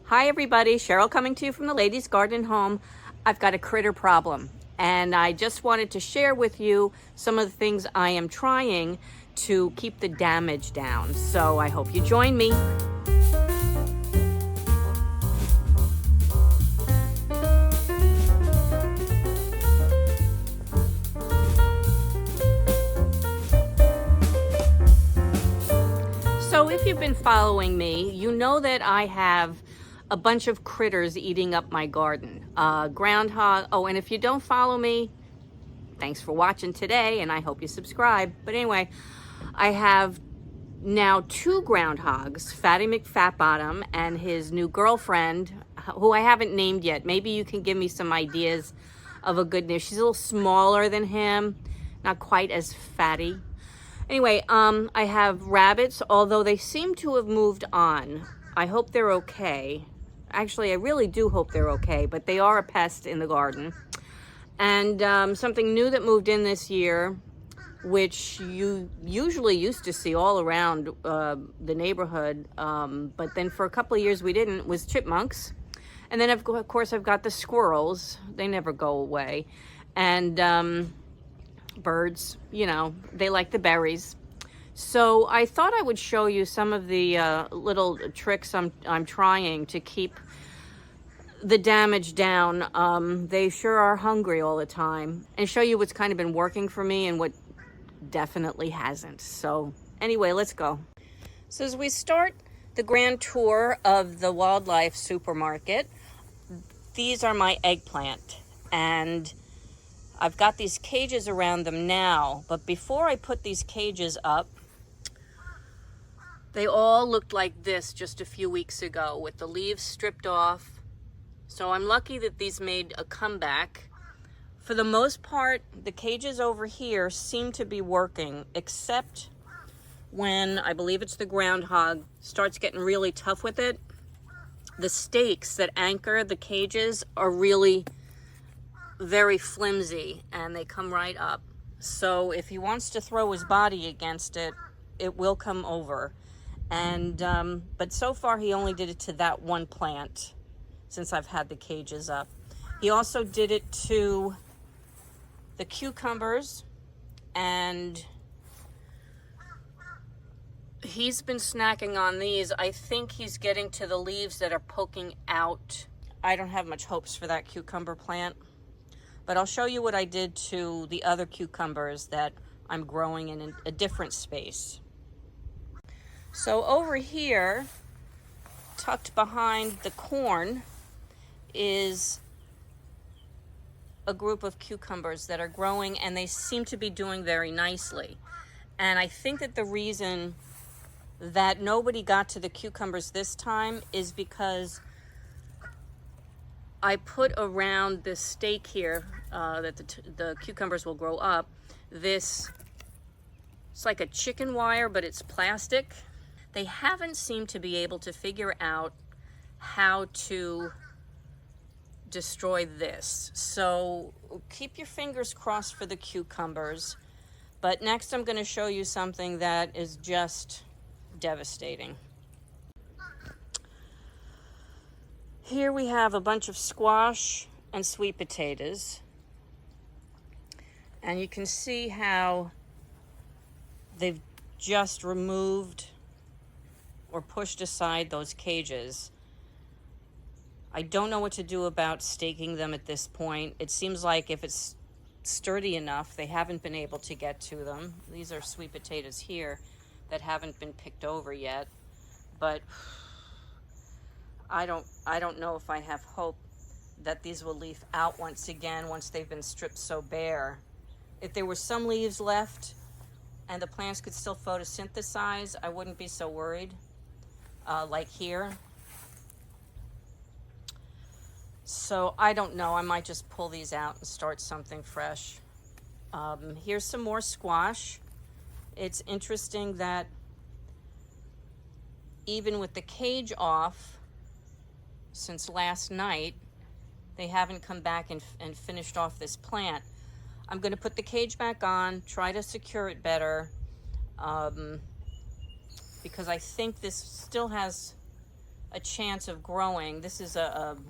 Hi everybody, Cheryl coming to you from the Ladies Garden Home. I've got a critter problem and I just wanted to share with you some of the things I am trying to keep the damage down. So I hope you join me. So if you've been following me, you know that I have a bunch of critters eating up my garden. Groundhog. Oh, and if you don't follow me, thanks for watching today, and I hope you subscribe. But anyway, I have now two groundhogs, Fatty McFatbottom and his new girlfriend, who I haven't named yet. Maybe you can give me some ideas of a good name. She's a little smaller than him, not quite as fatty. Anyway, I have rabbits, although they seem to have moved on. I hope they're okay. Actually, I really do hope they're okay, but they are a pest in the garden. And something new that moved in this year, which you usually used to see all around the neighborhood, but then for a couple of years we didn't, was chipmunks. And then of course I've got the squirrels. They never go away. And birds, you know, they like the berries. So I thought I would show you some of the little tricks I'm trying to keep the damage down. They sure are hungry all the time, and show you what's kind of been working for me and what definitely hasn't. So anyway, let's go. So as we start the grand tour of the wildlife supermarket, these are my eggplant, and I've got these cages around them now, but before I put these cages up, they all looked like this just a few weeks ago with the leaves stripped off. So I'm lucky that these made a comeback. For the most part, the cages over here seem to be working, except when, I believe it's the groundhog, starts getting really tough with it. The stakes that anchor the cages are really very flimsy and they come right up. So if he wants to throw his body against it, it will come over. And but so far he only did it to that one plant since I've had the cages up. He also did it to the cucumbers, and he's been snacking on these. I think he's getting to the leaves that are poking out. I don't have much hopes for that cucumber plant, but I'll show you what I did to the other cucumbers that I'm growing in a different space. So over here, tucked behind the corn, is a group of cucumbers that are growing, and they seem to be doing very nicely. And I think that the reason that nobody got to the cucumbers this time is because I put around this stake here that the cucumbers will grow up, it's like a chicken wire, but it's plastic. They haven't seemed to be able to figure out how to destroy this. So keep your fingers crossed for the cucumbers. But next I'm going to show you something that is just devastating. Here we have a bunch of squash and sweet potatoes. And you can see how they've just removed or pushed aside those cages. I don't know what to do about staking them at this point. It seems like if it's sturdy enough, they haven't been able to get to them. These are sweet potatoes here that haven't been picked over yet, but I don't know if I have hope that these will leaf out once again once they've been stripped so bare. If there were some leaves left and the plants could still photosynthesize, I wouldn't be so worried, like here. So I don't know, I might just pull these out and start something fresh. Here's some more squash. It's interesting that even with the cage off since last night, they haven't come back and finished off this plant. I'm going to put the cage back on, try to secure it better, because I think this still has a chance of growing. This is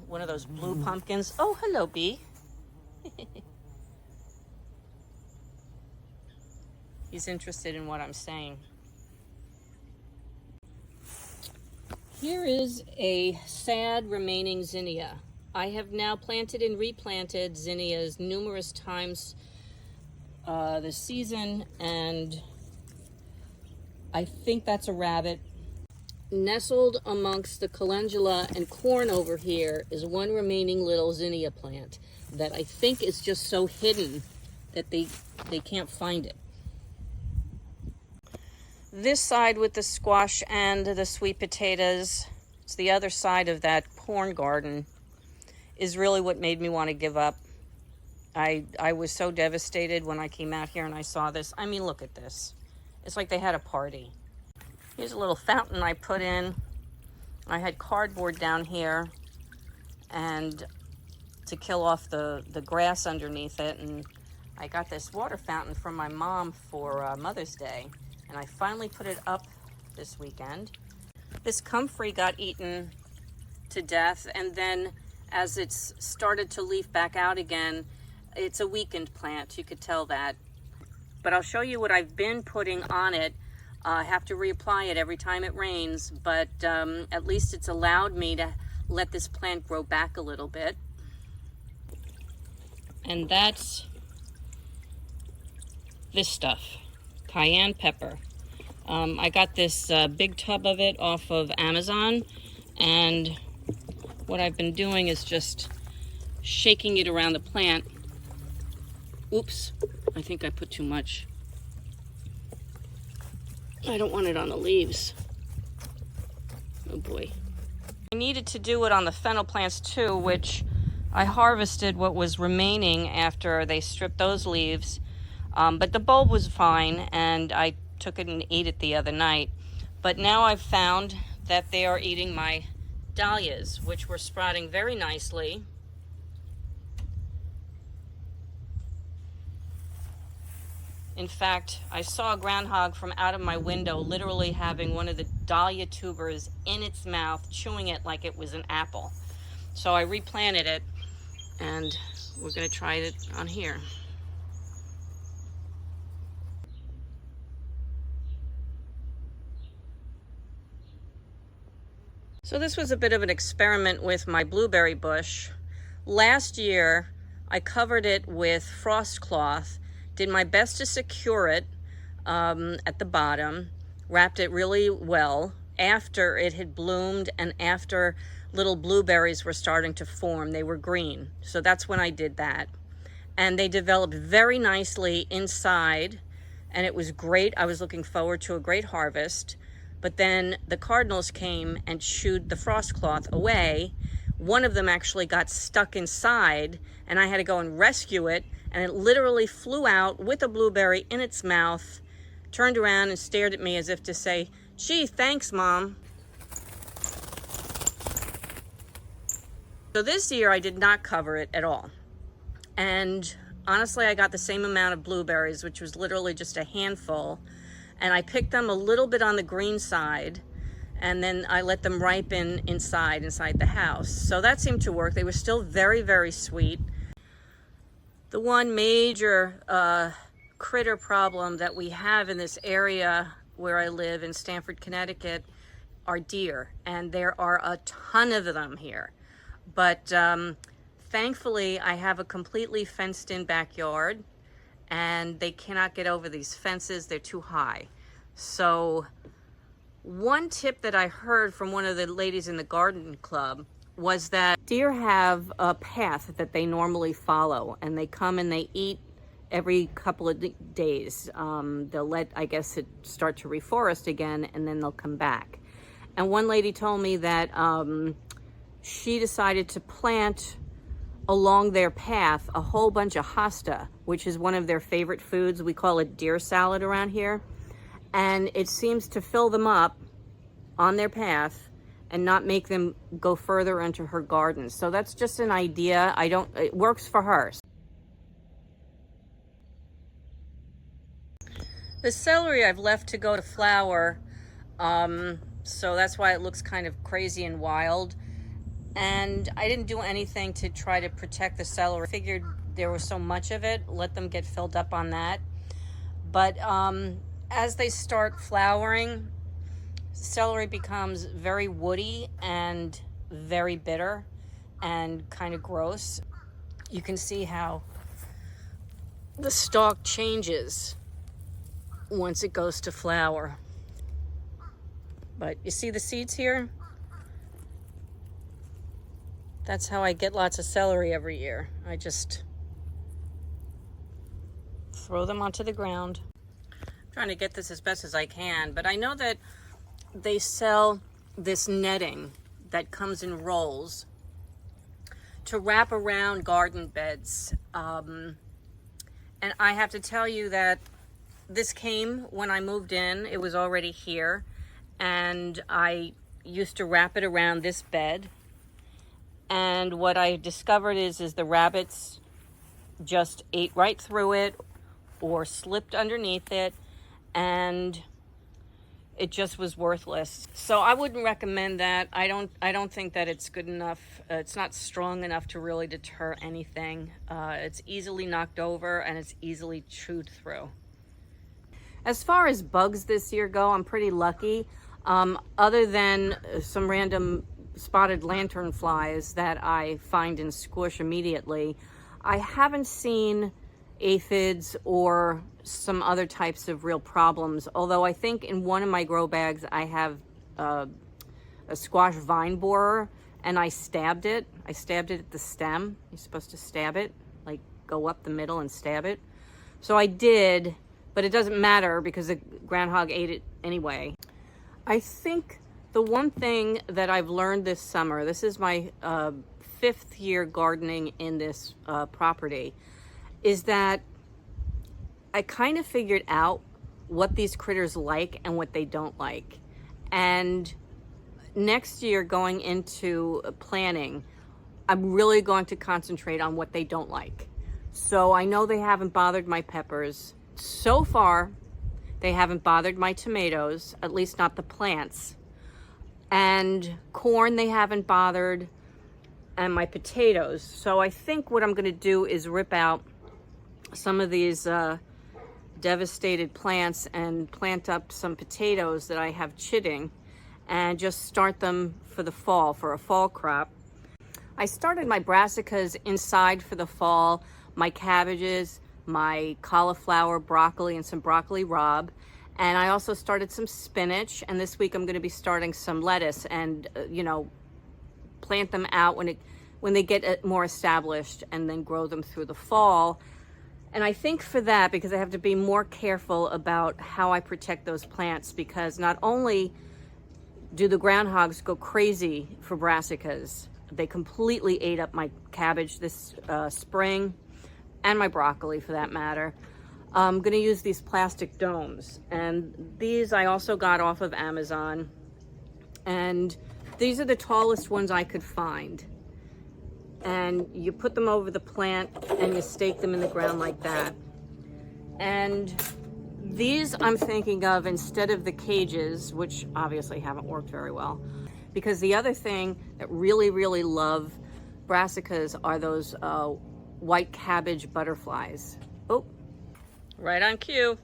one of those blue pumpkins. Oh, hello, bee. He's interested in what I'm saying. Here is a sad remaining zinnia. I have now planted and replanted zinnias numerous times this season, and I think that's a rabbit. Nestled amongst the calendula and corn over here is one remaining little zinnia plant that I think is just so hidden that they can't find it. This side with the squash and the sweet potatoes, it's the other side of that corn garden, is really what made me want to give up. I was so devastated when I came out here and I saw this. I mean, look at this. It's like they had a party. Here's a little fountain I put in. I had cardboard down here and to kill off the grass underneath it, and I got this water fountain from my mom for Mother's Day, and I finally put it up this weekend. This comfrey got eaten to death, and then as it's started to leaf back out again, it's a weakened plant, you could tell that. But I'll show you what I've been putting on it. I have to reapply it every time it rains, but at least it's allowed me to let this plant grow back a little bit. And that's this stuff, cayenne pepper. I got this big tub of it off of Amazon, and what I've been doing is just shaking it around the plant. Oops, I think I put too much. I don't want it on the leaves. Oh boy. I needed to do it on the fennel plants too, which I harvested what was remaining after they stripped those leaves. But the bulb was fine, and I took it and ate it the other night. But now I've found that they are eating my dahlias, which were sprouting very nicely. In fact, I saw a groundhog from out of my window literally having one of the dahlia tubers in its mouth, chewing it like it was an apple. So I replanted it, and we're going to try it on here. So this was a bit of an experiment with my blueberry bush. Last year, I covered it with frost cloth, did my best to secure it at the bottom, wrapped it really well after it had bloomed and after little blueberries were starting to form. They were green, so that's when I did that. And they developed very nicely inside, and it was great. I was looking forward to a great harvest. But then the cardinals came and chewed the frost cloth away. One of them actually got stuck inside, and I had to go and rescue it, and it literally flew out with a blueberry in its mouth, turned around and stared at me as if to say, "Gee, thanks, Mom." So this year I did not cover it at all. And honestly, I got the same amount of blueberries, which was literally just a handful. And I picked them a little bit on the green side, and then I let them ripen inside the house. So that seemed to work. They were still very, very sweet. The one major critter problem that we have in this area where I live in Stamford, Connecticut, are deer, and there are a ton of them here. But thankfully, I have a completely fenced-in backyard, and they cannot get over these fences. They're too high. So one tip that I heard from one of the ladies in the garden club was that deer have a path that they normally follow, and they come and they eat every couple of days. They'll let, I guess, it start to reforest again, and then they'll come back. And one lady told me that she decided to plant along their path a whole bunch of hosta, which is one of their favorite foods. We call it deer salad around here. And it seems to fill them up on their path and not make them go further into her garden. So that's just an idea. It works for her. The celery I've left to go to flower So that's why it looks kind of crazy and wild. And I didn't do anything to try to protect the celery. I figured there was so much of it, let them get filled up on that. But as they start flowering, celery becomes very woody and very bitter and kind of gross. You can see how the stalk changes once it goes to flower. But you see the seeds here? That's how I get lots of celery every year. I just throw them onto the ground. I'm trying to get this as best as I can, but I know that they sell this netting that comes in rolls to wrap around garden beds. And I have to tell you that this came when I moved in. It was already here, and I used to wrap it around this bed. And what I discovered is the rabbits just ate right through it or slipped underneath it, and it just was worthless. So I wouldn't recommend that. I don't think that it's good enough. It's not strong enough to really deter anything. It's easily knocked over and it's easily chewed through. As far as bugs this year go, I'm pretty lucky. Other than some random spotted lanternflies that I find and squish immediately, I haven't seen aphids or some other types of real problems. Although I think in one of my grow bags I have a squash vine borer, and I stabbed it. I stabbed it at the stem. You're supposed to stab it, like go up the middle and stab it. So I did, but it doesn't matter because the groundhog ate it anyway. I think the one thing that I've learned this summer, this is my 5th year gardening in this property, is that I kind of figured out what these critters like and what they don't like. And next year, going into planning, I'm really going to concentrate on what they don't like. So I know they haven't bothered my peppers. So far, they haven't bothered my tomatoes, at least not the plants. And corn they haven't bothered, and my potatoes. So I think what I'm going to do is rip out some of these devastated plants and plant up some potatoes that I have chitting and just start them for the fall, for a fall crop. I started my brassicas inside for the fall, my cabbages, my cauliflower, broccoli, and some broccoli rabe. And I also started some spinach, and this week I'm going to be starting some lettuce and, plant them out when they get more established, and then grow them through the fall. And I think for that, because I have to be more careful about how I protect those plants, because not only do the groundhogs go crazy for brassicas, they completely ate up my cabbage this spring, and my broccoli for that matter. I'm going to use these plastic domes, and these I also got off of Amazon, and these are the tallest ones I could find. And you put them over the plant and you stake them in the ground like that. And these I'm thinking of instead of the cages, which obviously haven't worked very well, because the other thing that really love brassicas are those white cabbage butterflies. Oh, right on cue.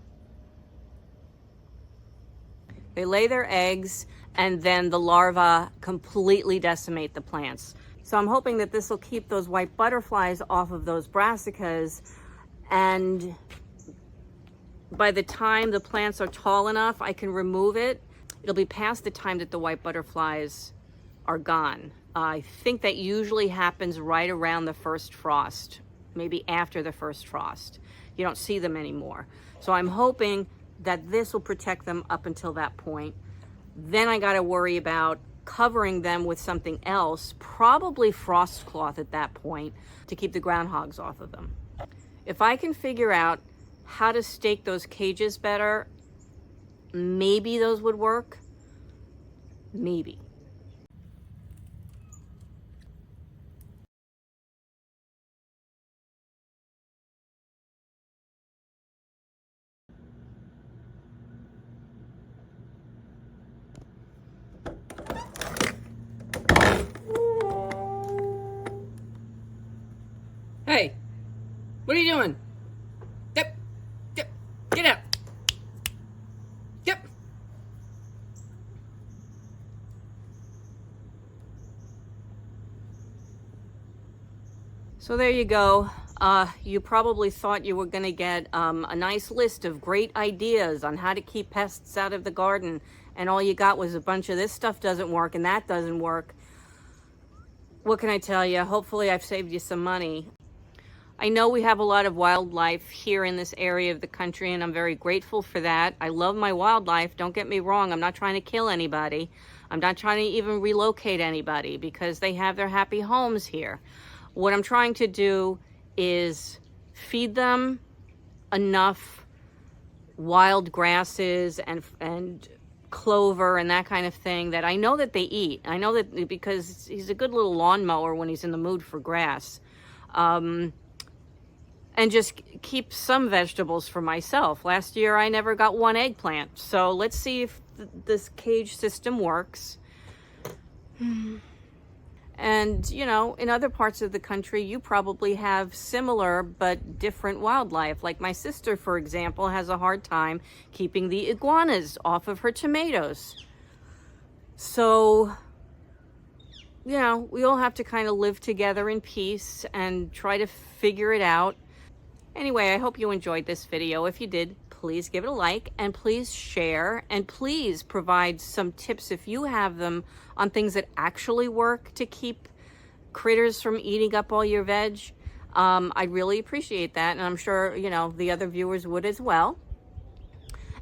They lay their eggs, and then the larvae completely decimate the plants. So I'm hoping that this will keep those white butterflies off of those brassicas, and by the time the plants are tall enough, I can remove it. It'll be past the time that the white butterflies are gone. I think that usually happens right around the first frost, maybe after the first frost. You don't see them anymore. So I'm hoping that this will protect them up until that point. Then I got to worry about covering them with something else, probably frost cloth at that point, to keep the groundhogs off of them. If I can figure out how to stake those cages better, maybe those would work. Maybe. Hey, what are you doing? Yep, yep, get out. Yep. So there you go. You probably thought you were going to get a nice list of great ideas on how to keep pests out of the garden, and all you got was a bunch of this stuff doesn't work and that doesn't work. What can I tell you? Hopefully I've saved you some money. I know we have a lot of wildlife here in this area of the country, and I'm very grateful for that. I love my wildlife. Don't get me wrong. I'm not trying to kill anybody. I'm not trying to even relocate anybody because they have their happy homes here. What I'm trying to do is feed them enough wild grasses and clover and that kind of thing that I know that they eat. I know that because he's a good little lawnmower when he's in the mood for grass. And just keep some vegetables for myself. Last year, I never got one eggplant. So let's see if this cage system works. And, you know, in other parts of the country, you probably have similar but different wildlife. Like my sister, for example, has a hard time keeping the iguanas off of her tomatoes. So, you know, we all have to kind of live together in peace and try to figure it out. Anyway, I hope you enjoyed this video. If you did, please give it a like and please share and please provide some tips if you have them on things that actually work to keep critters from eating up all your veg. I'd really appreciate that, and I'm sure, you know, the other viewers would as well.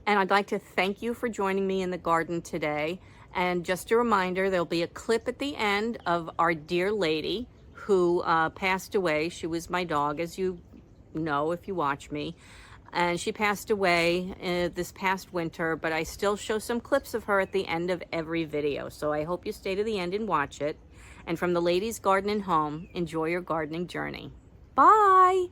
And I'd like to thank you for joining me in the garden today. And just a reminder, there'll be a clip at the end of our dear lady who passed away. She was my dog, as you know if you watch me, and she passed away this past winter, but I still show some clips of her at the end of every video, so I hope you stay to the end and watch it. And from the Ladies Garden and Home, enjoy your gardening journey. Bye.